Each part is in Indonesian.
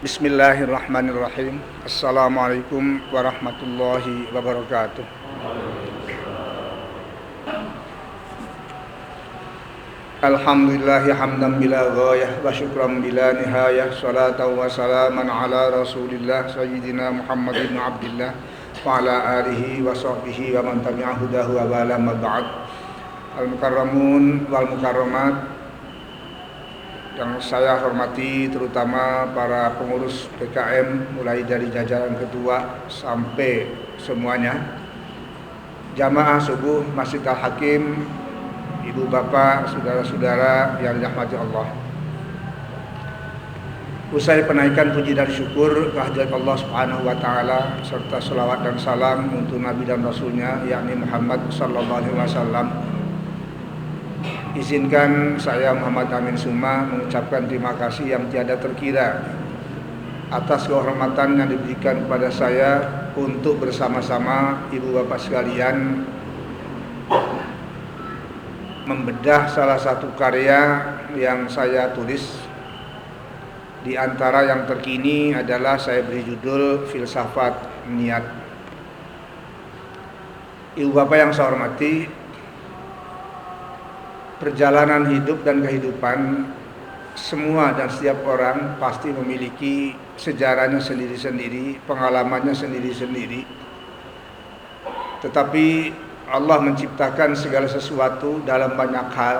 Bismillahirrahmanirrahim. Assalamualaikum warahmatullahi wabarakatuh. Alhamdulillahi hamdan bila ghayah wa syukran bila nihayah. Salatan wa salaman ala rasulillah sayyidina Muhammad ibn Abdillah wa ala alihi wa sahbihi wa man tabi'ahu hudahu wa wala ma ba'd. Al-mukarramun wal mukarramat yang saya hormati, terutama para pengurus PKM mulai dari jajaran ketua sampai semuanya, jamaah subuh Masjid Al-Hakim, ibu bapak, saudara-saudara yang dirahmati Allah. Usai penaikan puji dan syukur kehadirat Allah Subhanahu wa taala serta selawat dan salam untuk Nabi dan Rasulnya yakni Muhammad sallallahu alaihi wasallam, izinkan saya Muhammad Amin Suma mengucapkan terima kasih yang tiada terkira atas kehormatan yang diberikan kepada saya untuk bersama-sama ibu bapak sekalian membedah salah satu karya yang saya tulis. Di antara yang terkini adalah saya beri judul Filsafat Niat. Ibu bapak yang saya hormati, perjalanan hidup dan kehidupan semua dan setiap orang pasti memiliki sejarahnya sendiri-sendiri, pengalamannya sendiri-sendiri. Tetapi Allah menciptakan segala sesuatu dalam banyak hal,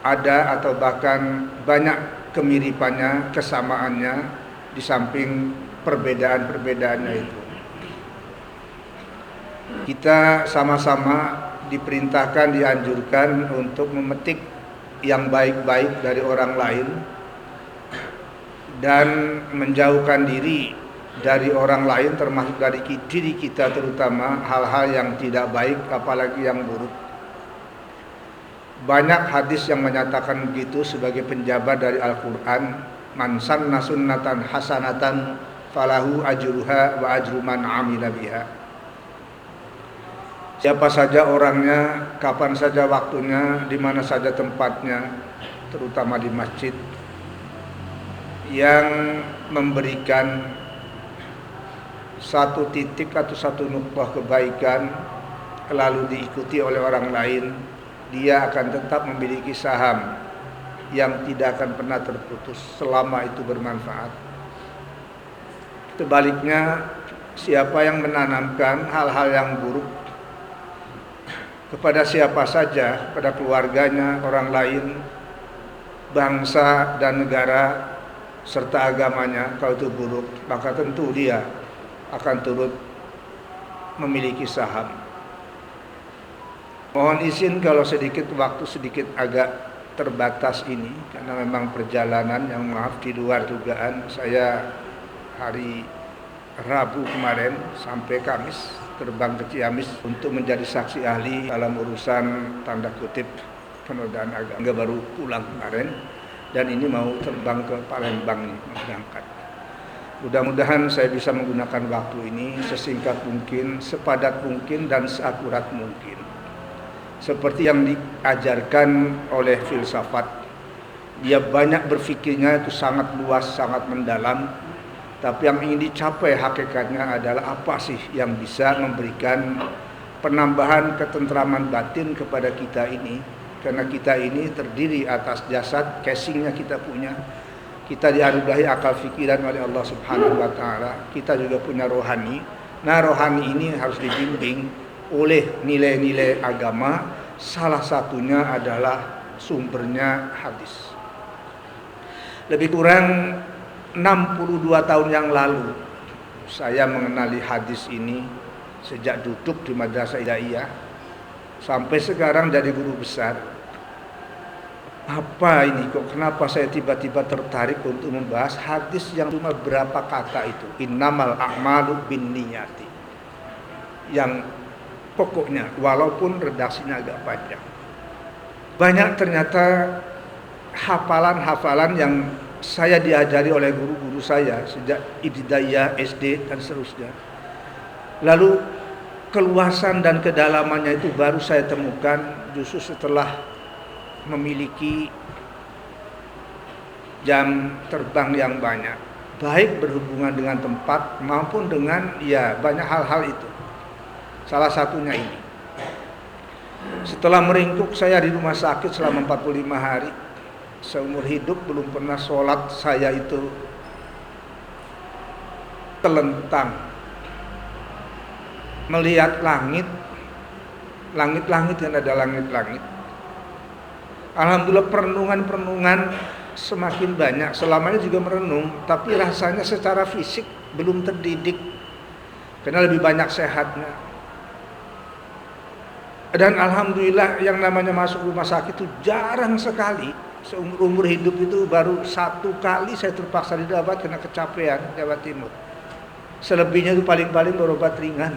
ada atau bahkan banyak kemiripannya, kesamaannya, di samping perbedaan-perbedaannya itu. Kita sama-sama diperintahkan, dianjurkan untuk memetik yang baik-baik dari orang lain dan menjauhkan diri dari orang lain, termasuk dari diri kita, terutama hal-hal yang tidak baik apalagi yang buruk. Banyak hadis yang menyatakan begitu sebagai penjabar dari Al-Quran. Man sanna sunnatan hasanatan falahu ajruha wa ajru man amila biha. Siapa saja orangnya, kapan saja waktunya, di mana saja tempatnya, terutama di masjid, yang memberikan satu titik atau satu nuqtah kebaikan lalu diikuti oleh orang lain, dia akan tetap memiliki saham yang tidak akan pernah terputus selama itu bermanfaat. Sebaliknya, siapa yang menanamkan hal-hal yang buruk kepada siapa saja, pada keluarganya, orang lain, bangsa dan negara serta agamanya, kalau itu buruk, maka tentu dia akan turut memiliki saham. Mohon izin kalau waktu sedikit agak terbatas ini, karena memang perjalanan yang maaf di luar dugaan. Saya hari Rabu kemarin sampai Kamis terbang ke Ciamis untuk menjadi saksi ahli dalam urusan tanda kutip penodaan agama. Enggak, baru pulang kemarin dan ini mau terbang ke Palembang nih, mau berangkat. Mudah-mudahan saya bisa menggunakan waktu ini sesingkat mungkin, sepadat mungkin dan seakurat mungkin. Seperti yang diajarkan oleh filsafat, dia banyak berpikirnya itu sangat luas, sangat mendalam. Tapi yang ingin dicapai hakikatnya adalah apa sih yang bisa memberikan penambahan ketentraman batin kepada kita ini. Karena kita ini terdiri atas jasad, casingnya kita punya. Kita dianugerahi akal fikiran oleh Allah Subhanahu wa taala. Kita juga punya rohani. Nah, rohani ini harus dibimbing oleh nilai-nilai agama. Salah satunya adalah sumbernya hadis. Lebih kurang 62 tahun yang lalu saya mengenali hadis ini sejak duduk di Madrasah Ilaiyah sampai sekarang jadi guru besar. Apa ini kok, kenapa saya tiba-tiba tertarik untuk membahas hadis yang cuma berapa kata itu, innamal a'malu binniyati, yang pokoknya walaupun redaksinya agak panjang, banyak ternyata hafalan-hafalan yang saya diajari oleh guru-guru saya sejak ibtidaiyah, SD dan seterusnya. Lalu keluasan dan kedalamannya itu baru saya temukan justru setelah memiliki jam terbang yang banyak, baik berhubungan dengan tempat maupun dengan banyak hal-hal itu. Salah satunya ini. Setelah meringkuk saya di rumah sakit selama 45 hari, seumur hidup belum pernah sholat saya itu telentang melihat langit yang ada langit-langit. Alhamdulillah perenungan semakin banyak. Selama ini juga merenung, tapi rasanya secara fisik belum terdidik karena lebih banyak sehatnya. Dan alhamdulillah yang namanya masuk rumah sakit itu jarang sekali. Seumur hidup itu baru 1 kali saya terpaksa dirawat karena kecapean, Jawa Timur. Selebihnya itu paling-paling berobat ringan.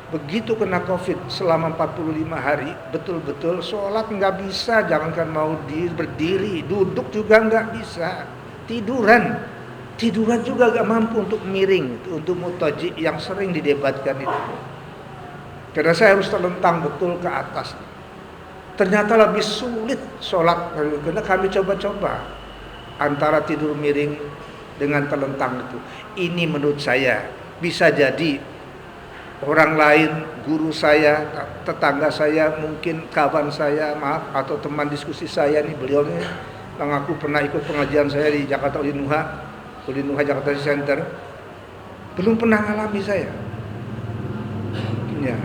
Begitu kena COVID selama 45 hari, betul-betul sholat nggak bisa, jangankan mau berdiri, duduk juga nggak bisa. Tiduran juga nggak mampu untuk miring, untuk mutaji yang sering didebatkan itu. Karena saya harus terlentang betul ke atas. Ternyata lebih sulit sholat, karena kami coba-coba antara tidur miring dengan terlentang itu. Ini menurut saya bisa jadi orang lain, guru saya, tetangga saya, mungkin kawan saya, atau teman diskusi saya nih, beliau nih mengaku pernah ikut pengajian saya di Jakarta Ulinuha Jakarta Center, belum pernah ngalami saya. Ya.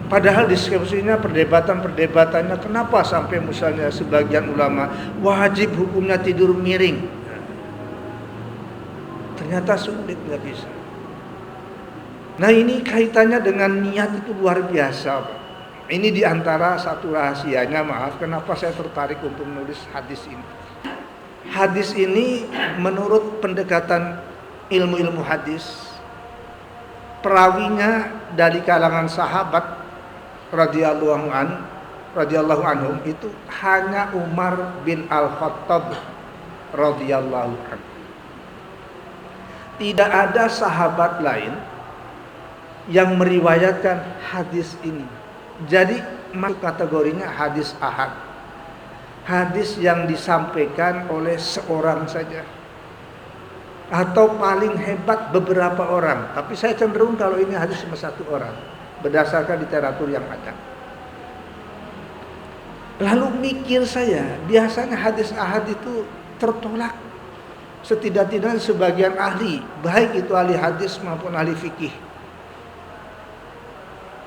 Padahal diskusinya, perdebatannya kenapa sampai misalnya sebagian ulama wajib hukumnya tidur miring. Ternyata sulit, nggak bisa. Nah ini kaitannya dengan niat itu luar biasa, Pak. Ini diantara satu rahasianya, kenapa saya tertarik untuk menulis hadis ini. Hadis ini menurut pendekatan ilmu hadis, perawinya dari kalangan sahabat radhiyallahu anhum itu hanya Umar bin Al-Khattab radhiyallahu anhu. Tidak ada sahabat lain yang meriwayatkan hadis ini. Jadi masuk kategorinya hadis ahad. Hadis yang disampaikan oleh seorang saja. Atau paling hebat beberapa orang. Tapi saya cenderung kalau ini hadis cuma 1 orang, berdasarkan literatur yang ada. Lalu mikir saya, biasanya hadis ahad itu tertolak setidak-tidaknya sebagian ahli, baik itu ahli hadis maupun ahli fikih,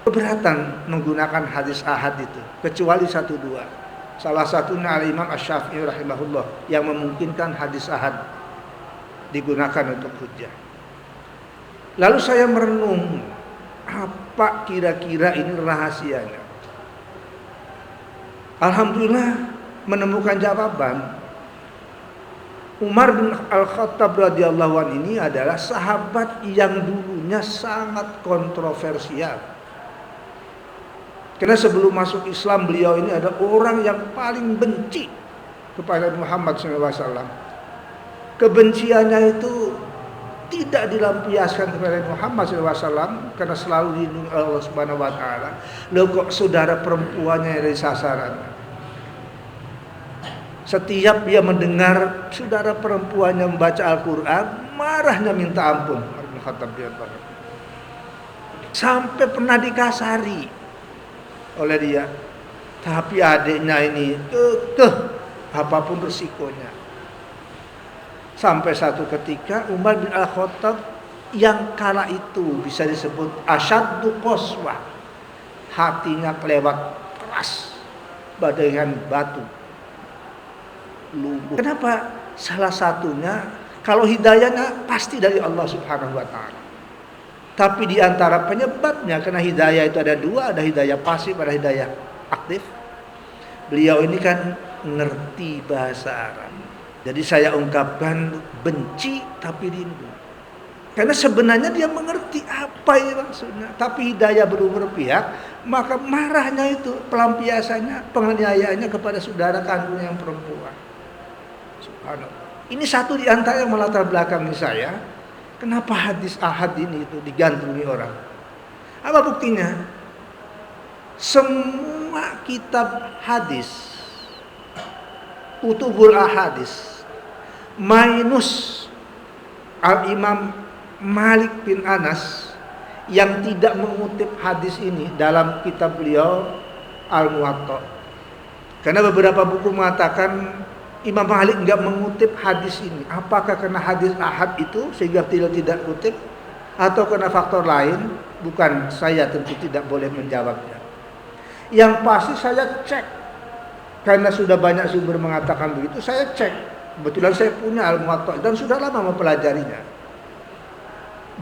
keberatan menggunakan hadis ahad itu, kecuali 1-2. Salah satunya Al-Imam Asy-Syafi'i rahimahullah yang memungkinkan hadis ahad digunakan untuk hujjah. Lalu saya merenung, apa kira-kira ini rahasianya? Alhamdulillah menemukan jawaban. Umar bin Al-Khattab radhiyallahu anhu ini adalah sahabat yang dulunya sangat kontroversial. Karena sebelum masuk Islam beliau ini ada orang yang paling benci kepada Muhammad SAW. Kebenciannya itu tidak dilampiaskan kepada Muhammad SAW karena selalu dilindungi Allah Subhanahu Wa Taala. Loh kok saudara perempuannya yang dari sasaran? Setiap dia mendengar saudara perempuannya membaca Al-Quran, marahnya minta ampun. Sampai pernah dikasari oleh dia. Tapi adiknya ini apapun resikonya. Sampai satu ketika Umar bin Al-Khattab yang kala itu bisa disebut asyaddu qaswah, hatinya kelewat keras bagaikan batu lumpuh. Kenapa? Salah satunya, kalau hidayahnya pasti dari Allah Subhanahu Wa Taala. Tapi di antara penyebabnya, karena hidayah itu ada 2, ada hidayah pasif, ada hidayah aktif. Beliau ini kan ngerti bahasa Arab. Jadi saya ungkapkan benci tapi rindu. Karena sebenarnya dia mengerti apa ini maksudnya, tapi hidayah belum berpihak, maka marahnya itu pelampiasannya, penganiayaannya kepada saudara kandungnya yang perempuan. Subhanallah. Ini satu di antara yang melatar belakangi saya. Kenapa hadis ahad ini itu digandrungi orang? Apa buktinya? Semua kitab hadis, kutubul ahadis, minus Al-Imam Malik bin Anas yang tidak mengutip hadis ini dalam kitab beliau Al-Muwatta. Karena beberapa buku mengatakan Imam Malik enggak mengutip hadis ini. Apakah karena hadis ahad itu sehingga tidak kutip, atau karena faktor lain? Bukan, saya tentu tidak boleh menjawabnya. Yang pasti saya cek, karena sudah banyak sumber mengatakan begitu, saya cek. Kebetulan saya punya Al-Muwatta dan sudah lama mempelajarinya.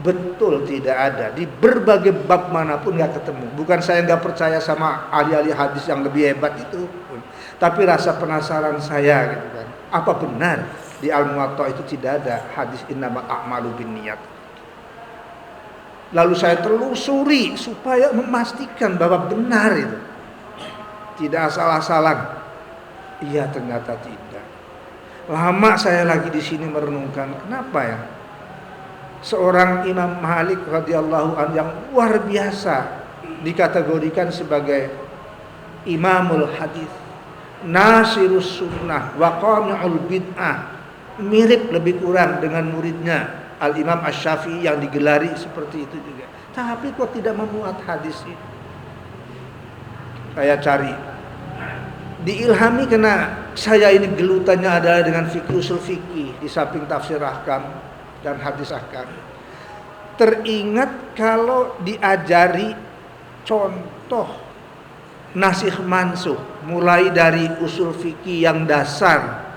Betul tidak ada, di berbagai bab manapun nggak ketemu. Bukan saya nggak percaya sama ahli-ahli hadis yang lebih hebat itu, tapi rasa penasaran saya gitu kan. Apa benar di Al-Muwatta itu tidak ada hadis innamal a'malu binniyat? Lalu saya telusuri supaya memastikan bahwa benar itu, tidak asal-asalan. Iya, ternyata tidak. Lama saya lagi di sini merenungkan, kenapa ya? Seorang Imam Malik radhiyallahu anhu yang luar biasa dikategorikan sebagai Imamul Hadis, Nasirus Sunnah, wa Qami'ul Bid'ah, mirip lebih kurang dengan muridnya Al-Imam Asy-Syafi'i yang digelari seperti itu juga. Tapi kok tidak memuat hadis ini? Saya cari. Diilhami karena saya ini gelutannya adalah dengan fikih usul fikih di samping tafsir ahkam dan hadis ahkam. Teringat kalau diajari contoh nasikh mansuh mulai dari usul fikih yang dasar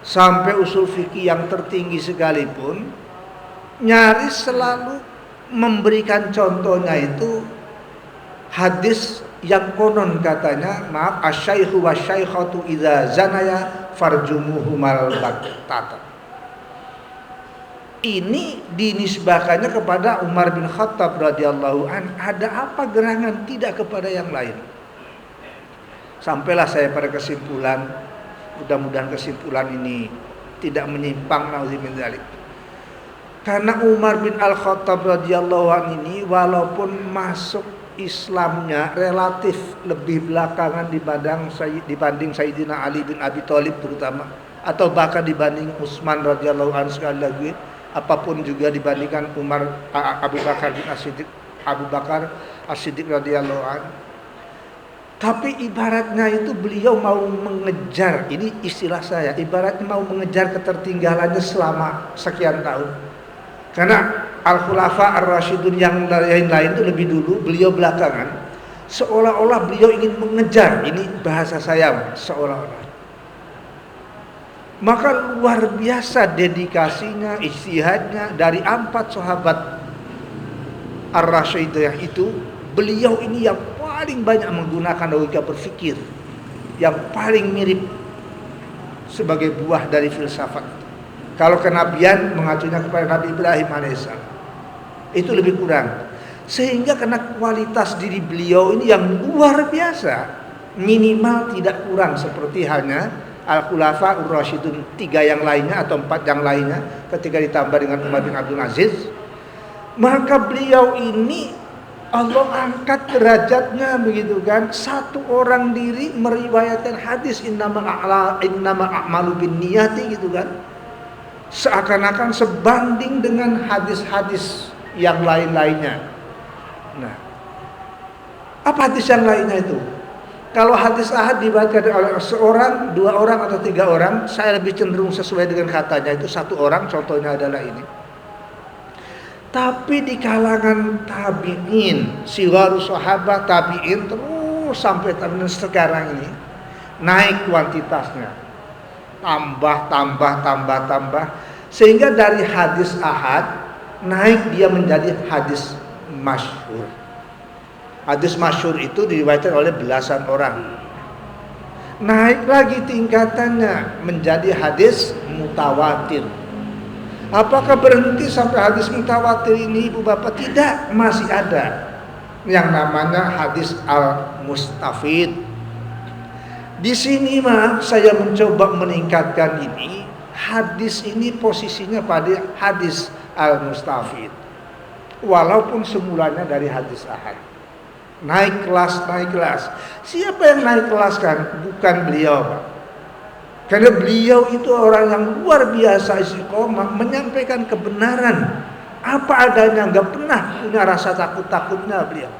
sampai usul fikih yang tertinggi sekalipun, nyaris selalu memberikan contohnya itu hadis yang konon katanya, maaf, asyaikhu wasyaikhatu idza zanaya farjumuhumal battata. Ini dinisbahkannya kepada Umar bin Khattab radhiyallahu an. Ada apa gerangan tidak kepada yang lain? Sampailah saya pada kesimpulan, mudah-mudahan kesimpulan ini tidak menyimpang, nauzubillahi min dzalik. Karena Umar bin Al-Khattab radhiyallahu an ini walaupun masuk Islamnya relatif lebih belakangan dibanding Sayyidina Ali bin Abi Thalib terutama, atau bahkan dibanding Utsman radhiyallahu anhu, sekali lagi apapun juga dibandingkan Abu Bakar As-Siddiq radhiyallahu anhu. Tapi ibaratnya itu beliau mau mengejar, ini istilah saya, ibaratnya mau mengejar ketertinggalannya selama sekian tahun. Karena Al-Khulafa Ar-Rasyidun yang lain-lain itu lebih dulu, beliau belakangan. Seolah-olah beliau ingin mengejar, ini bahasa saya, seolah-olah. Maka luar biasa dedikasinya, ijtihadnya dari 4 sahabat Ar-Rasyidiyah itu. Beliau ini yang paling banyak menggunakan logika berpikir, yang paling mirip sebagai buah dari filsafat. Kalau kenabian mengacunya kepada Nabi Ibrahim alaihissalam, itu lebih kurang. Sehingga karena kualitas diri beliau ini yang luar biasa, minimal tidak kurang seperti halnya Al-Khulafa Ar-Rasyidun 3 yang lainnya atau 4 yang lainnya ketika ditambah dengan Umar bin Abdul Aziz, maka beliau ini Allah angkat derajatnya begitu kan. Satu orang diri meriwayatkan hadis innamal a'malu binniyati gitu kan. Seakan-akan sebanding dengan hadis-hadis yang lain-lainnya. Nah, apa hadis yang lainnya itu? Kalau hadis ahad dibacakan oleh seorang, 2 orang atau 3 orang, saya lebih cenderung sesuai dengan katanya itu 1 orang, contohnya adalah ini. Tapi di kalangan tabi'in, siwaru sahabat tabi'in terus sampai sekarang ini naik kuantitasnya. Tambah sehingga dari hadis ahad naik dia menjadi hadis masyhur. Hadis masyhur itu diriwayatkan oleh belasan orang. Naik lagi tingkatannya menjadi hadis mutawatir. Apakah berhenti sampai hadis mutawatir ini, Ibu Bapak? Tidak, masih ada yang namanya hadis al-mustafid. Di sini saya mencoba meningkatkan ini. Hadis ini posisinya pada hadis al-mustafid, walaupun semulanya dari hadis ahad. Naik kelas. Siapa yang naik kelas kan? Bukan beliau, Pak. Karena beliau itu orang yang luar biasa istiqomah, menyampaikan kebenaran apa adanya, nggak pernah punya rasa takut-takutnya beliau.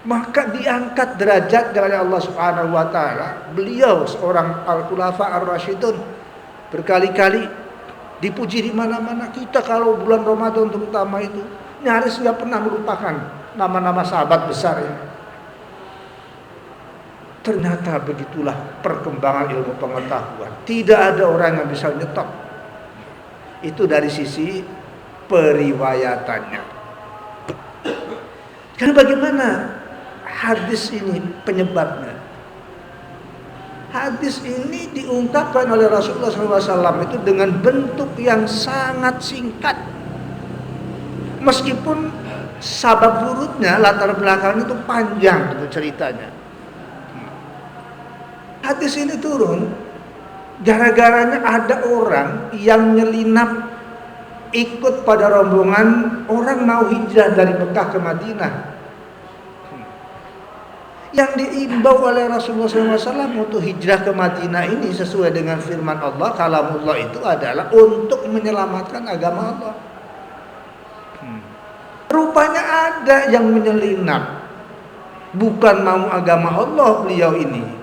Maka diangkat derajat oleh Allah Subhanahu wa taala. Beliau seorang al-khulafa ar-rasyidun, berkali-kali dipuji di mana-mana. Kita kalau bulan Ramadan terutama itu nyaris nggak pernah melupakan nama-nama sahabat besar ini. Ternyata begitulah perkembangan ilmu pengetahuan. Tidak ada orang yang bisa nyetop. Itu dari sisi periwayatannya. Karena bagaimana hadis ini penyebabnya? Hadis ini diungkapkan oleh Rasulullah SAW itu dengan bentuk yang sangat singkat. Meskipun sabab wurudnya, latar belakangnya itu panjang itu ceritanya. Hadis ini turun gara-garanya ada orang yang nyelinap ikut pada rombongan orang mau hijrah dari Mekah ke Madinah. Yang diimbau oleh Rasulullah SAW untuk hijrah ke Madinah ini sesuai dengan firman Allah, kalamullah itu adalah untuk menyelamatkan agama Allah. Rupanya ada yang menyelinap, bukan mau agama Allah beliau ini.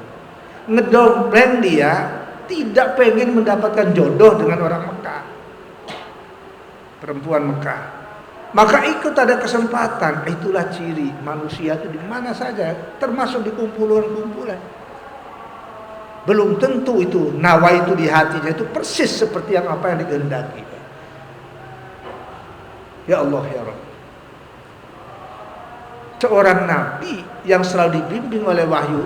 Ngedompleng dia, tidak pengen mendapatkan jodoh dengan orang Mekah, perempuan Mekah. Maka ikut ada kesempatan. Itulah ciri manusia itu di mana saja, termasuk di kumpulan-kumpulan. Belum tentu itu nawa itu di hatinya itu persis seperti yang apa yang dikehendaki. Ya Allah ya Rabb. Seorang nabi yang selalu dibimbing oleh wahyu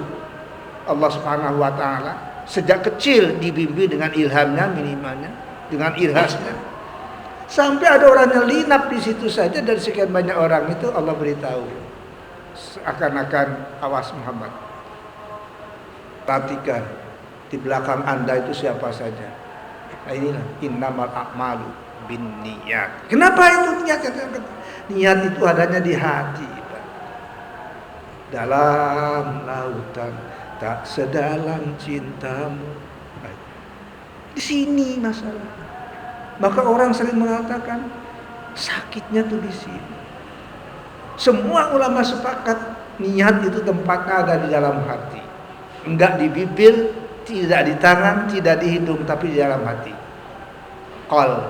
Allah Subhanahu wa taala, sejak kecil dibimbing dengan ilhamnya minimalnya, dengan irhasnya. Sampai ada orang yang linap di situ saja, dari sekian banyak orang itu Allah beritahu seakan-akan, awas Muhammad, perhatikan di belakang Anda itu siapa saja. Nah inilah innamal a'malu binniyat. Kenapa itu niat? Niat itu adanya di hati. Dalam lautan tak sedalam cintamu. Di sini masalah. Maka orang sering mengatakan sakitnya tuh di sini. Semua ulama sepakat niat itu tempatnya ada di dalam hati. Enggak di bibir, tidak di tangan, tidak di hidung, tapi di dalam hati. Qalb.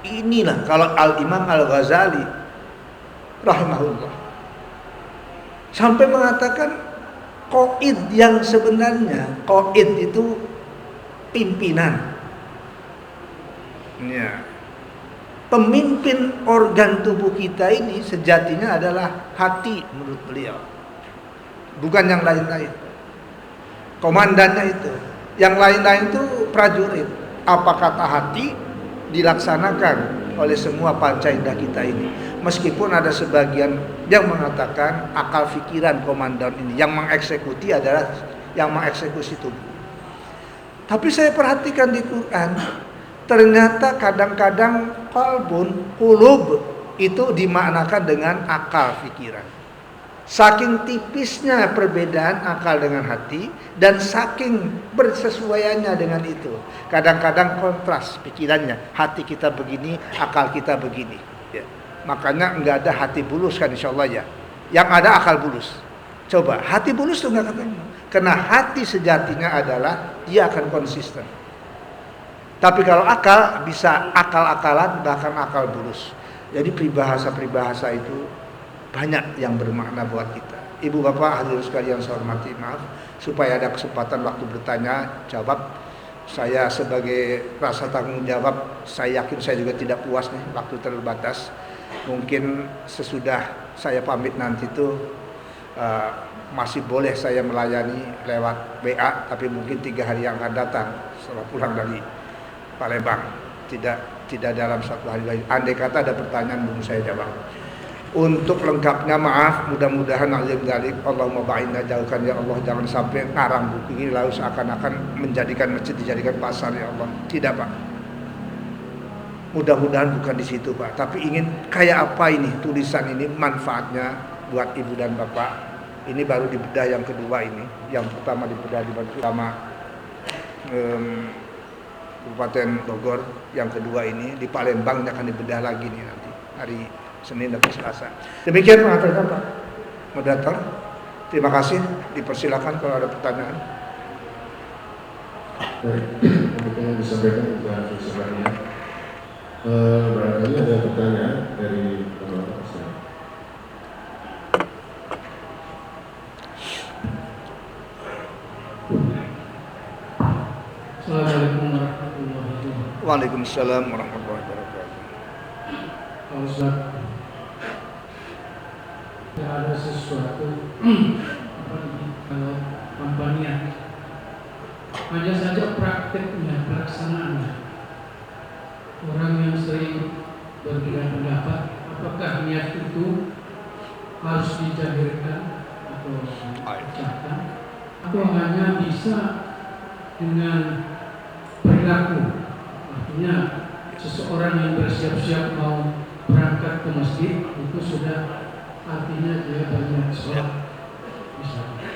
Inilah kalau Al-Imam Al-Ghazali rahimahullah sampai mengatakan qaid yang sebenarnya, qaid itu pimpinan. Ya. Pemimpin organ tubuh kita ini sejatinya adalah hati menurut beliau. Bukan yang lain-lain. Komandannya itu. Yang lain-lain itu prajurit. Apa kata hati dilaksanakan oleh semua panca indera kita ini. Meskipun ada sebagian yang mengatakan akal pikiran komandan ini, yang mengeksekusi adalah yang mengeksekusi tubuh. Tapi saya perhatikan di Quran, ternyata kadang-kadang qulub itu dimaknakan dengan akal pikiran. Saking tipisnya perbedaan akal dengan hati dan saking bersesuaiannya dengan itu. Kadang-kadang kontras pikirannya, hati kita begini, akal kita begini. Ya. Makanya nggak ada hati bulus kan insyaallah ya. Yang ada akal bulus. Coba hati bulus tuh nggak ketemu. Karena hati sejatinya adalah dia akan konsisten. Tapi kalau akal bisa akal-akalan bahkan akal bulus. Jadi peribahasa-peribahasa itu banyak yang bermakna buat kita. Ibu bapak hadirin sekalian saya hormati, maaf supaya ada kesempatan waktu bertanya jawab. Saya sebagai rasa tanggung jawab, saya yakin saya juga tidak puas nih, waktu terbatas. Mungkin sesudah saya pamit nanti itu masih boleh saya melayani lewat WA, tapi mungkin 3 hari yang akan datang setelah pulang dari Palembang, tidak dalam 1 hari lagi. Andai kata ada pertanyaan belum saya jawab. Untuk lengkapnya maaf, mudah-mudahan alim dalik Allahumma ba'inna, jauhkan ya Allah, jangan sampai ngarang buku ini lalu seakan-akan menjadikan masjid dijadikan pasar ya Allah. Tidak Pak. Mudah-mudahan bukan di situ Pak, tapi ingin kayak apa ini tulisan ini manfaatnya buat ibu dan bapak. Ini baru di bedah yang kedua ini. Yang pertama di bedah di pertama Kabupaten Bogor yang kedua ini di Palembang akan dibedah lagi nih nanti hari Senin dan Selasa. Demikian pengantarnya Pak Moderator. Terima kasih. Dipersilakan kalau ada pertanyaan. Baik, yang disampaikan Pak Susahannya. Barangkali ada pertanyaan dari Bapak Ustaz. Assalamualaikum warahmatullahi wabarakatuh. Waalaikumsalam warahmatullahi wabarakatuh. Pak Ustaz, tidak ada sesuatu kalau kampanye, hanya saja prakteknya, pelaksanaannya. Orang yang sering berbeda pendapat, apakah niat itu harus dijadikan atau diucapkan, atau hanya bisa dengan perilaku? Artinya seseorang yang bersiap-siap mau berangkat ke masjid itu sudah artinya dia banyak sholat misalnya.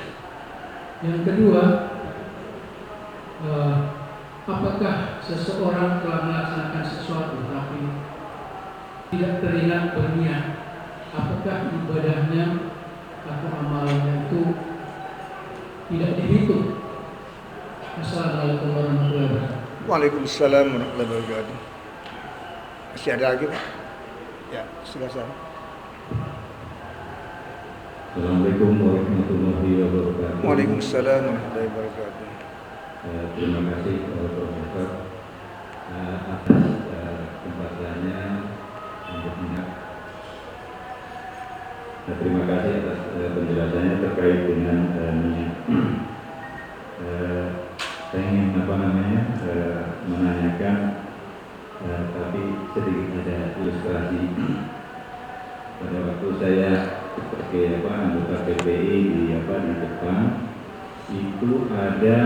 Yang kedua, apakah seseorang telah melaksanakan sesuatu tapi tidak teringat berniat, apakah ibadahnya atau amalnya itu tidak dihitung? Assalamualaikum warahmatullahi wabarakatuh. Waalaikumsalam warahmatullahi wabarakatuh. Masih ada lagi Pak? Ya, silakan. Assalamualaikum warahmatullahi wabarakatuh. Waalaikumsalam warahmatullahi wabarakatuh. Terima kasih Profesor atas kesempatannya untuk mendengar. Terima kasih atas penjelasannya terkait dengan saya ingin menanyakan tapi sedikit ada ilustrasi. Pada waktu saya sebagai anggota PPI di Jepang itu ada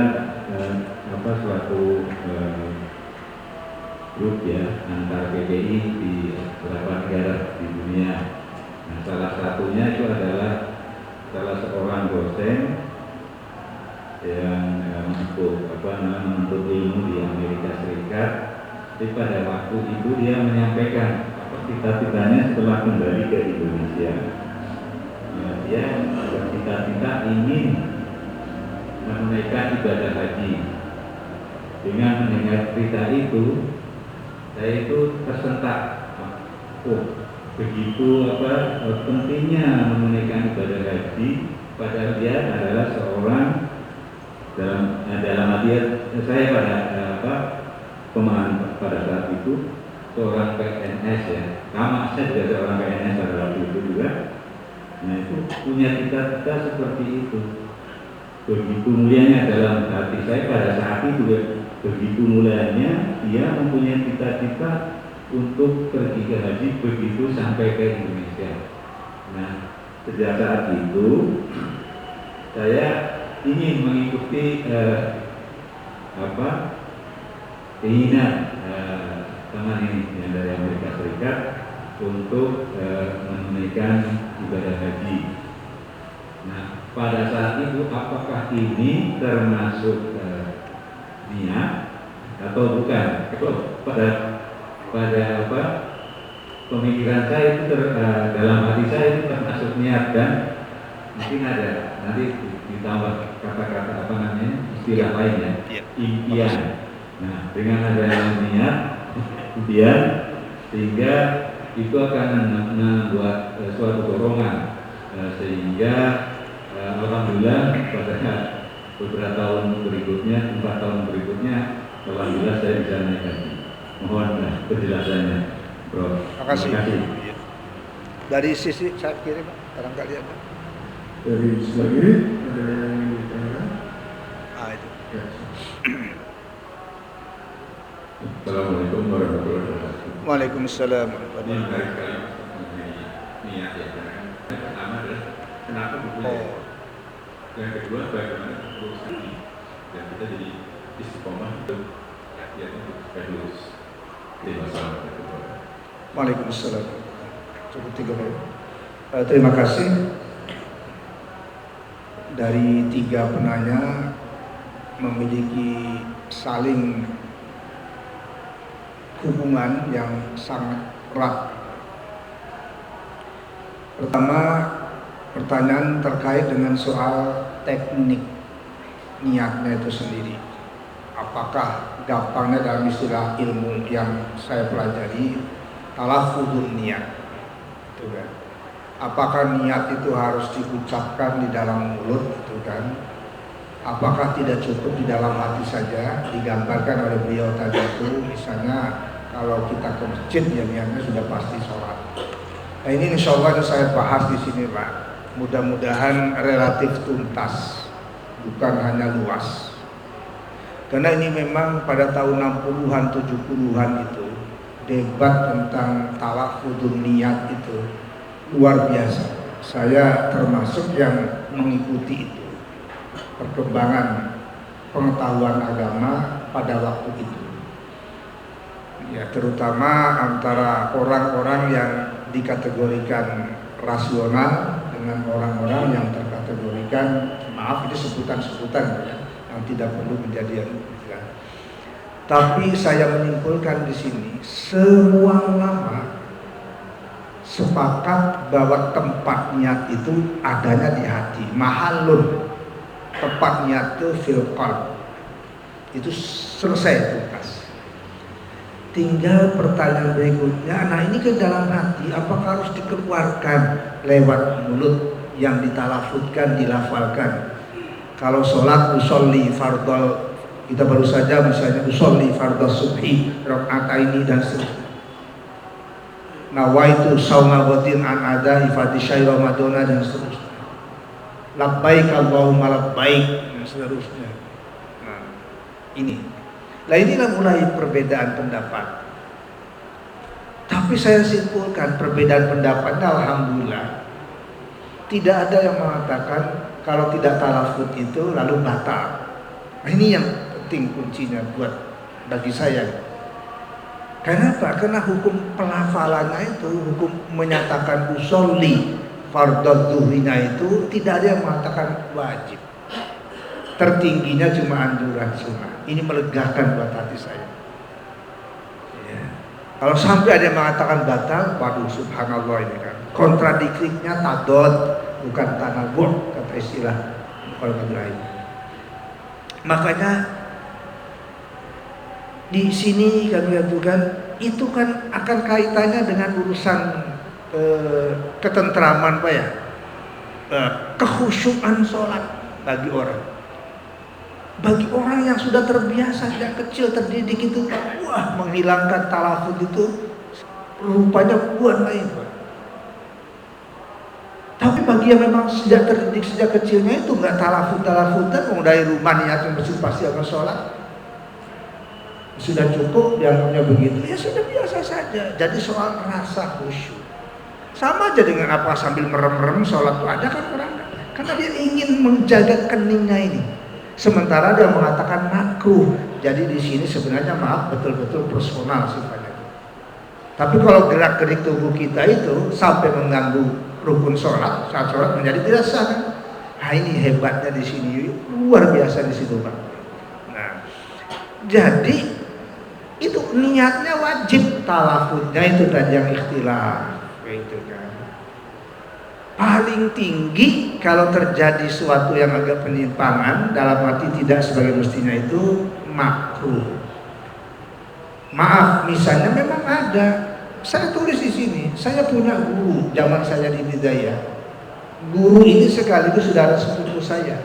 suatu grup ya antar PPI di beberapa negara di dunia. Nah, salah satunya itu adalah salah seorang dosen yang menuntut ilmu di Amerika Serikat. Jadi pada waktu itu dia menyampaikan cita-citanya setelah kembali ke Indonesia. Dia bercita-cita ingin menunaikan ibadah haji. Dengan mendengar cerita itu, saya itu tersentak. Begitu pentingnya menunaikan ibadah haji, padahal dia adalah seorang dalam artian saya pemahaman pada saat itu seorang PNS ya, sama saya juga seorang PNS pada waktu itu juga. Nah itu punya cita-cita seperti itu. Begitu mulianya dalam hati saya pada saat itu, begitu mulianya dia mempunyai cita-cita untuk pergi ke haji begitu sampai ke Indonesia. Nah sejak saat itu saya ingin mengikuti keinginan teman ini yang dari Amerika Serikat untuk menunaikan ibadah haji. Nah, pada saat itu apakah ini termasuk niat atau bukan? Pada pemikiran saya itu dalam hati saya itu termasuk niat dan mungkin ada nanti ditambah kata-kata istilah lainnya impian. Nah, dengan adanya niat impian sehingga itu akan membuat suatu dorongan sehingga alhamdulillah pada beberapa tahun berikutnya, 4 tahun berikutnya, alhamdulillah saya bisa naik haji. Mohon penjelasannya, Prof. Terima kasih. Dari sisi saya kiri Pak, barangkali ada. Dari sebelah kiri ada yang ditanyakan? Itu. Ya. Assalamualaikum warahmatullahi wabarakatuh. Waalaikumsalam. Ini menarik sekali mengenai niat ya. Yang pertama adalah kenapa berkuliah. Yang kedua bagaimana lulus haji dan kita jadi istiqomah untuk ya untuk supaya lulus. Terima kasih. Waalaikumsalam. Cukup 3 terima kasih. Dari 3 penanya memiliki saling hubungan yang sangat erat. Pertama, pertanyaan terkait dengan soal teknik niatnya itu sendiri. Apakah gampangnya dalam istilah ilmu yang saya pelajari, talaffudzun niat, itu kan? Apakah niat itu harus diucapkan di dalam mulut, itu kan? Apakah tidak cukup di dalam hati saja? Digambarkan oleh beliau tadi itu, misalnya kalau kita ke masjid ya niatnya sudah pasti sholat. Nah ini insya Allah saya bahas di sini Pak. Mudah-mudahan relatif tuntas, bukan hanya luas. Karena ini memang pada tahun 60-an, 70-an itu debat tentang talaffudzun niat itu luar biasa. Saya termasuk yang mengikuti itu, perkembangan pengetahuan agama pada waktu itu. Ya, terutama antara orang-orang yang dikategorikan rasional dengan orang-orang yang terkategorikan, maaf ini sebutan-sebutan ya, yang tidak perlu menjadi ya. Tapi saya menyimpulkan di sini semua ulama sepakat bahwa tempat niat itu adanya di hati. Mahallun, tempat niat itu fil qalb. Itu selesai tuntas. Tinggal pertanyaan berikutnya, nah ini ke dalam hati, apakah harus dikeluarkan lewat mulut yang ditalaffuzkan, dilafalkan? Kalau sholat usolli fardol, kita baru saja misalnya usolli fardol subhi rakaataini dan seterusnya. Nawaitu shauma ghadin an ada ifati syai ramadana dan seterusnya. Labbaik Allahumma labbaik dan seterusnya. Nah, ini. Nah inilah mulai perbedaan pendapat. Tapi saya simpulkan perbedaan pendapatnya alhamdulillah tidak ada yang mengatakan kalau tidak talaffuz itu lalu batal. Nah, ini yang penting kuncinya buat bagi saya. Karena apa? Karena hukum pelafalannya itu, hukum menyatakan usolli fardhu dzuhrinya itu tidak ada yang mengatakan wajib. Tertingginya cuma anjuran sunnah. Ini melegakan buat hati saya. Ya. Kalau sampai ada yang mengatakan batal, waduh subhanallah ini kan. Kontradiksinya tadod, bukan tanabur, kata istilah kalau lain. Makanya di sini kami katakan itu kan akan kaitannya dengan urusan ketentraman Pak ya, kekhusyuan sholat bagi orang. Bagi orang yang sudah terbiasa sejak kecil terdidik itu Pak, wah menghilangkan talaffuz itu rupanya buat lain Pak. Tapi bagi yang memang sejak terdidik sejak kecilnya itu nggak talaffuz-talaffudzan, mau dari rumah niatnya mesti pasti akan sholat, sudah cukup dianggapnya begitu, ya sudah biasa saja. Jadi soal rasa khusyuk sama aja dengan apa sambil merem-merem sholat itu ada kan orang, karena dia ingin menjaga keningnya ini. Sementara dia mengatakan makruh. Jadi di sini sebenarnya maaf betul-betul personal sifatnya. Tapi kalau gerak-gerik tubuh kita itu sampai mengganggu rukun sholat, saat sholat menjadi tidak sah. Nah ini hebatnya di sini, luar biasa di situ Pak. Nah, jadi itu niatnya wajib, talaffuznya itu tadi yang ikhtilaf, itu kan. Paling tinggi kalau terjadi suatu yang agak penyimpangan dalam arti tidak sebagai mestinya itu makruh. Maaf, misalnya memang ada. Saya tulis di sini. Saya punya guru zaman saya di Bidayah. Guru ini sekaligus saudara sepupu saya.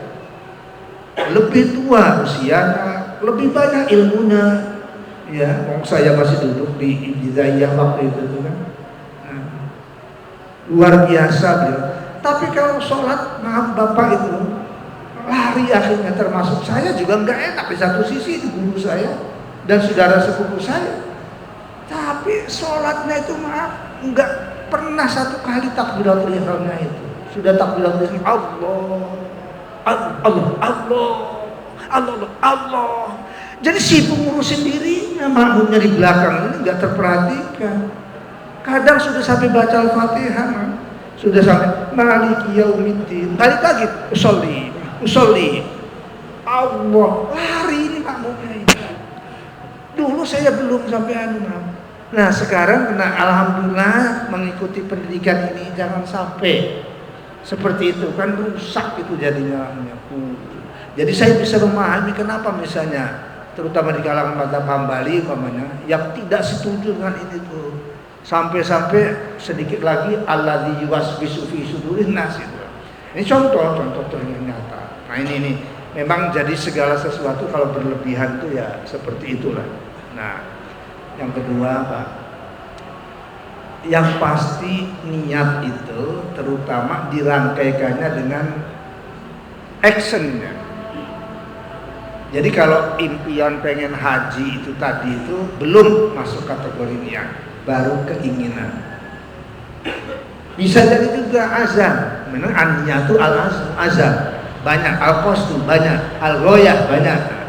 Lebih tua usianya, lebih banyak ilmunya. Ya, saya masih duduk di Bidayah waktu itu kan. Luar biasa beliau. Tapi kalau sholat, maaf Bapak itu lari akhirnya, termasuk saya juga nggak enak di satu sisi itu guru saya dan saudara sepupu saya. Tapi sholatnya itu maaf nggak pernah satu kali takbiratul ihramnya itu. Sudah takbiratul ihram Allah. Jadi sibuk ngurusin dirinya, makmumnya di belakang ini nggak terperhatikan. Kadang sudah sampai baca Al-Fatihah, sudah sampai maliki yaumiddin, balik lagi usolli Allah, lari ini makmumnya ini. Dulu saya belum sampai anu. Nah sekarang kena alhamdulillah mengikuti pendidikan ini, jangan sampai seperti itu, kan rusak itu jadinya. Jadi saya bisa memahami kenapa misalnya terutama di kalangan mazhab Hambali umpamanya yang tidak setuju dengan ini tuh, sampai sedikit lagi alladzi yuwaswisu fi sudurin nas itu. Ini contoh ternyata. Nah ini memang jadi segala sesuatu kalau berlebihan tuh ya seperti itulah. Nah, yang kedua Pak, yang pasti niat itu terutama dirangkaikannya dengan actionnya. Jadi kalau impian pengen haji itu tadi itu belum masuk kategori niat, baru keinginan. Bisa jadi juga azam, memang aniyatu al-azam banyak, al-qasdu banyak, al-ghoyah banyak.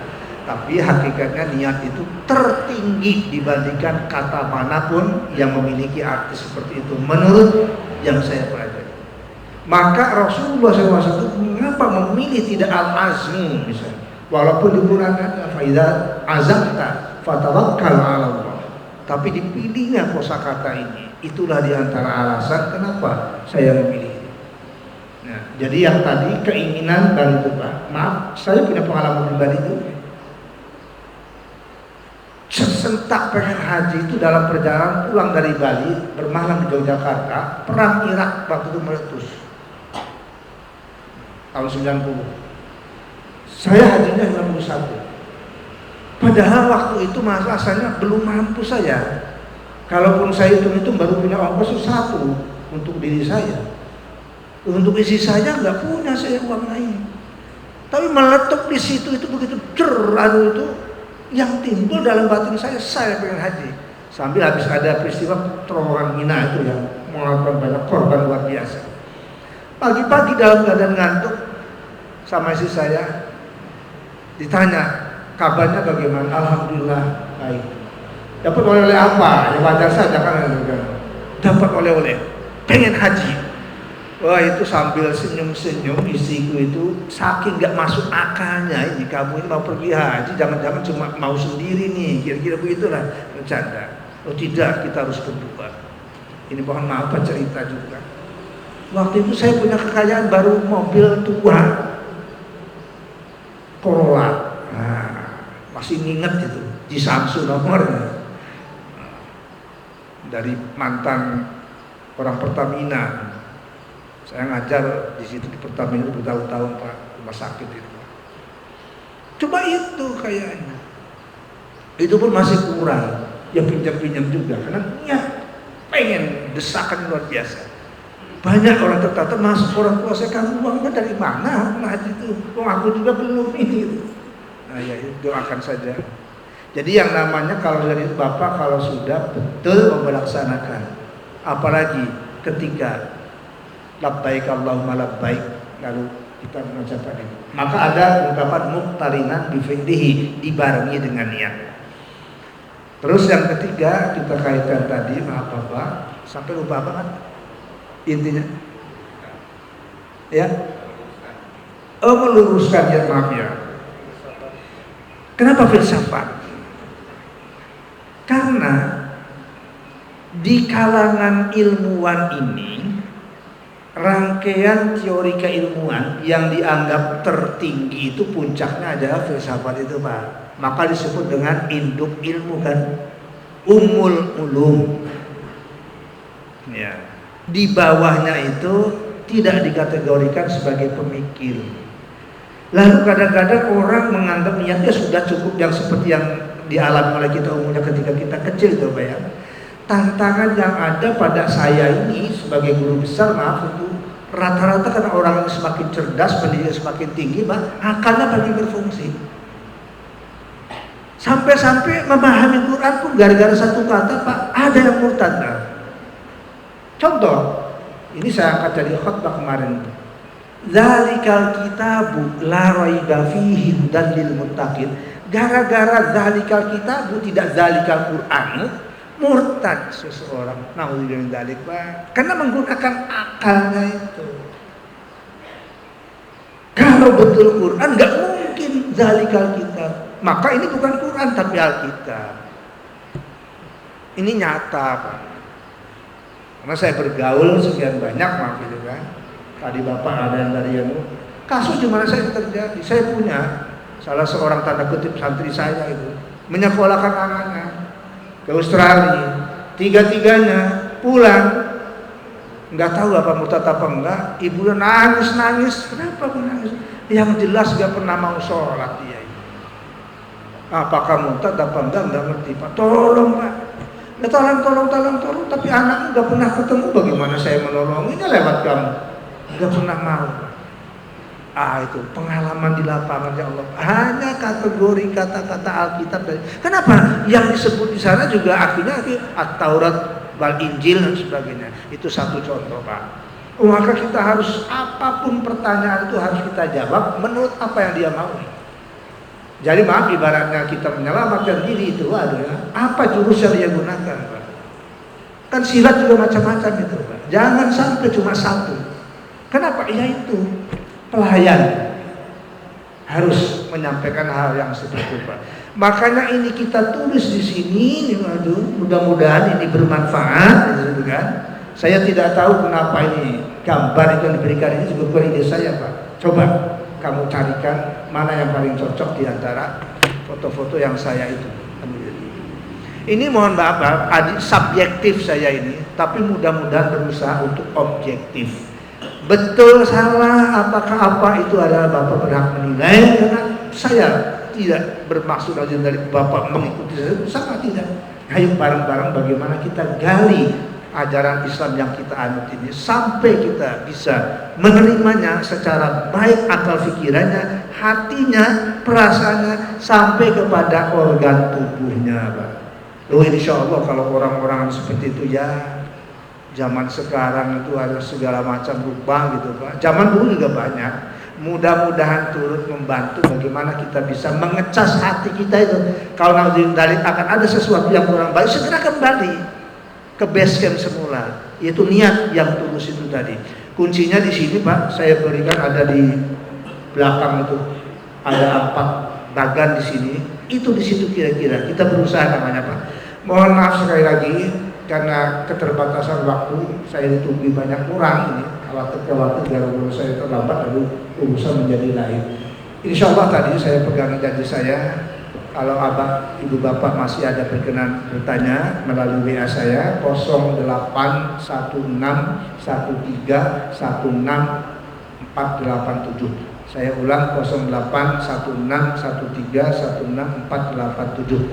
Tapi hakikatnya niat itu tertinggi dibandingkan kata manapun yang memiliki arti seperti itu menurut yang saya pelajari. Maka Rasulullah SAW mengapa memilih tidak al-azmu misalnya, walaupun di Quran ada faida azamta fatawakkal 'ala Allah, tapi dipilihnya kosakata ini. Itulah diantara alasan kenapa saya memilih. Nah, jadi yang tadi keinginan dan itu Pak, maaf saya punya pengalaman pribadi itu. Sesentak pengen haji itu dalam perjalanan pulang dari Bali bermalam di Yogyakarta, perang Irak waktu itu meletus tahun 90. Saya hajinya 91. Padahal waktu itu asalnya belum mampu saya. Kalaupun saya hitung baru punya ongkos 1 untuk diri saya. Untuk isi saya nggak punya saya uang lain. Tapi meletup di situ itu begitu itu yang timbul dalam batin saya pengen haji. Sambil habis ada peristiwa terowongan Mina itu yang melakukan banyak korban luar biasa. Pagi-pagi dalam keadaan ngantuk sama istri saya ditanya kabarnya bagaimana, alhamdulillah baik. Dapat oleh-oleh apa? Ya wajar saja kan. Dapat oleh-oleh, pengen haji. Wah itu sambil senyum-senyum istriku itu saking gak masuk akalnya, ini kamu ini mau pergi haji, jangan-jangan cuma mau sendiri nih, kira-kira begitulah bercanda. Oh tidak, kita harus berdua. Ini mohon maaf cerita juga. Waktu itu saya punya kekayaan baru mobil tua Corolla. Nah, masih ingat itu di Samsu nomornya. Dari mantan orang Pertamina, saya ngajar di situ di Pertamina bertahun-tahun Pak, rumah sakit itu. Coba itu kayaknya, itu pun masih kurang, ya pinjam-pinjam juga, karena niat pengen desakan luar biasa. Banyak orang tertata masuk orang tua saya, kamu uangnya dari mana? Haji itu, aku juga belum ini. Nah ya doakan saja. Jadi yang namanya kalau dari Bapak kalau sudah betul melaksanakan, apalagi ketika labbaik Allahumma labbaik lalu kita mengucapkan itu, maka ada ungkapan muqtarinan bi fi'lihi, dibarengi dengan niat. Terus yang ketiga kita kaitkan tadi, maaf Bapak, sampai lupa banget intinya. Ya. Meluruskan ya, maaf ya. Kenapa filsafat? Karena di kalangan ilmuwan ini rangkaian teori keilmuan yang dianggap tertinggi itu puncaknya adalah filsafat itu Pak. Maka disebut dengan induk ilmu kan, ummul ulum. Ya. Di bawahnya itu tidak dikategorikan sebagai pemikir. Lalu kadang-kadang orang menganggap niatnya sudah cukup yang seperti yang dialami oleh kita umumnya ketika kita kecil itu Pak ya. Tantangan yang ada pada saya ini sebagai guru besar, maaf itu rata-rata karena orang yang semakin cerdas, pendidikan semakin tinggi, Pak, akalnya paling berfungsi. Sampai-sampai memahami Quran pun gara-gara satu kata Pak, ada yang murtad. Contoh, ini saya angkat dari khutbah kemarin. Zalikal kitabu la raiba fihi hudan lil muttaqin. Gara-gara zalikal kitabu tidak zalikal Quran, murtad seseorang. Nauzubillah min dzalik, Pak. Karena menggunakan akalnya itu. Kalau betul Quran enggak mungkin zalikal kitab. Maka ini bukan Quran tapi Alkitab. Ini nyata, Pak. Karena saya bergaul sekian banyak, maaf gitu kan. Tadi Bapak ada yang dari yang kasus di mana saya terjadi. Saya punya salah seorang tanda kutip santri saya itu menyekolahkan anaknya ke Australia. Tiga-tiganya pulang, nggak tahu apa murtad apa enggak. Ibunya nangis. Kenapa nangis? Yang jelas nggak pernah mau sholat dia. Apakah murtad apa enggak ngerti, Pak. Tolong, Pak. Ya, tolong. Tapi anaknya nggak pernah ketemu. Bagaimana saya menolonginya lewat kamu? Nggak pernah mau. Itu pengalaman di lapangan, ya Allah. Hanya kategori kata-kata Alkitab. Kenapa? Yang disebut di sana juga artinya At-Taurat, Injil dan sebagainya. Itu satu contoh, Pak. Maka kita harus apapun pertanyaan itu harus kita jawab menurut apa yang dia mau. Jadi maaf, ibaratnya kita menyelamatkan diri itu adalah apa jurus yang dia gunakan, Pak. Kan silat juga macam-macam itu, Pak. Jangan sampai cuma satu. Kenapa? Ya itu pelayan harus menyampaikan hal yang seperti itu, Pak. Makanya ini kita tulis di sini, mudah-mudahan ini bermanfaat, gitu kan. Saya tidak tahu kenapa ini gambar yang diberikan ini juga bukan ide saya, Pak. Coba kamu carikan mana yang paling cocok di antara foto-foto yang saya itu. Ini mohon maaf, Pak, subjektif saya ini, tapi mudah-mudahan berusaha untuk objektif. Betul salah apakah apa itu adalah Bapak berhak menilai, karena saya tidak bermaksud aja dari Bapak mengikuti saya, sama tidak. Ayo bareng-bareng bagaimana kita gali ajaran Islam yang kita anut ini sampai kita bisa menerimanya secara baik, akal pikirannya, hatinya, perasaannya, sampai kepada organ tubuhnya, Pak. Insya Allah kalau orang-orang seperti itu ya, zaman sekarang itu ada segala macam rupa gitu, Pak. Zaman dulu juga banyak. Mudah-mudahan turut membantu bagaimana kita bisa mengecas hati kita itu. Kalau nanti akan ada sesuatu yang kurang baik, segera kembali ke base camp semula, yaitu niat yang tulus itu tadi. Kuncinya di sini, Pak, saya berikan ada di belakang itu, ada 4 bagan di sini. Itu di situ kira-kira kita berusaha namanya, Pak. Mohon maaf sekali lagi karena keterbatasan waktu, saya ditunggu banyak orang ini. Khawatir kalau saya terlambat lalu urusan menjadi lain. Insya Allah tadi saya pegang janji saya. Kalau Abah, Ibu Bapak masih ada berkenan bertanya melalui WA saya 08131316487. Saya ulang 08161316487.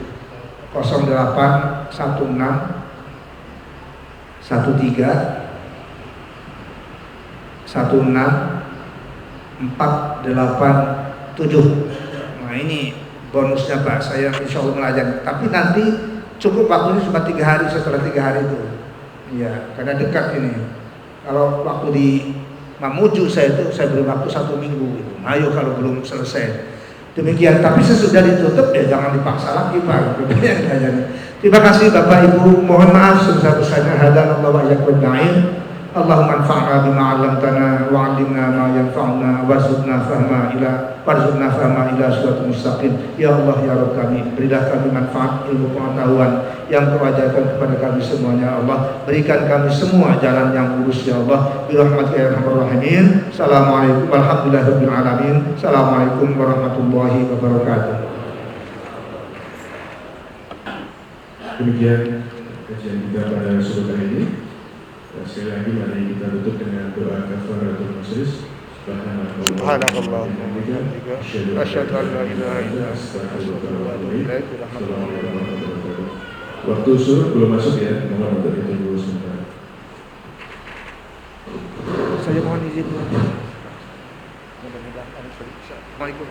08161316487. Nah ini bonusnya, Pak. Saya insya Allah melayani. Tapi nanti cukup waktunya cuma 3 hari setelah 3 hari itu. Iya, karena dekat ini. Kalau waktu di Mamuju saya beri waktu 1 minggu. Gitu. Ayo kalau belum selesai. Demikian. Tapi sesudah ditutup ya jangan dipaksa lagi, Pak. Terima kasih Bapak Ibu. Mohon maaf sebesar-besarnya. Hadanallahu wa iyyakum ajma'in. Allahumma anfa'na bima 'allamtana wa 'allimna ma yanfa'una warzuqna fahma ila siratal mustaqim. Ya Allah ya Rabb kami, berilah kami manfaat ilmu pengetahuan yang Kau ajarkan kepada kami semuanya. Allah, berikan kami semua jalan yang lurus ya Allah. Bi rahmatika ya arhamar rahimin. Assalamualaikum warahmatullahi alamin. Assalamualaikum warahmatullahi wabarakatuh. Demikian kajian kita pada sore hari ini. Sekali lagi mari kita tutup dengan doa kafaratul majlis. Subhanallah. Asyhadu an la ilaha illa anta. Waktu suruh belum masuk ya, mohon untuk ditunggu sebentar. Saya mohon izin. Assalamualaikum.